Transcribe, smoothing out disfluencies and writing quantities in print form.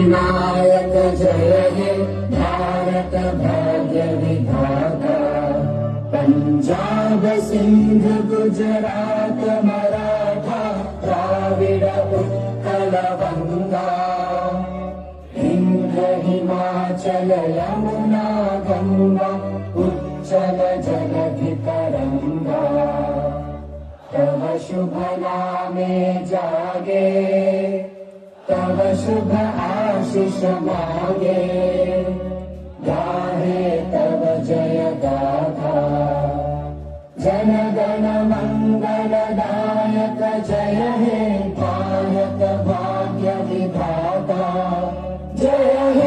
नायक जय हे भारत भाग्य विधाता। पंजाब सिंध गुजरात मराठा द्राविड उत्कल बंगा। इंद्र हिमाचल यमुना गंगा उच्चल जलधि तरंगा। तव शुभ नामे जागे तव शुभ आशीष मागे। गाहे तव जय गाथा जन गण मंगलदायक जय हे भारत भाग्य विधाता। जय हे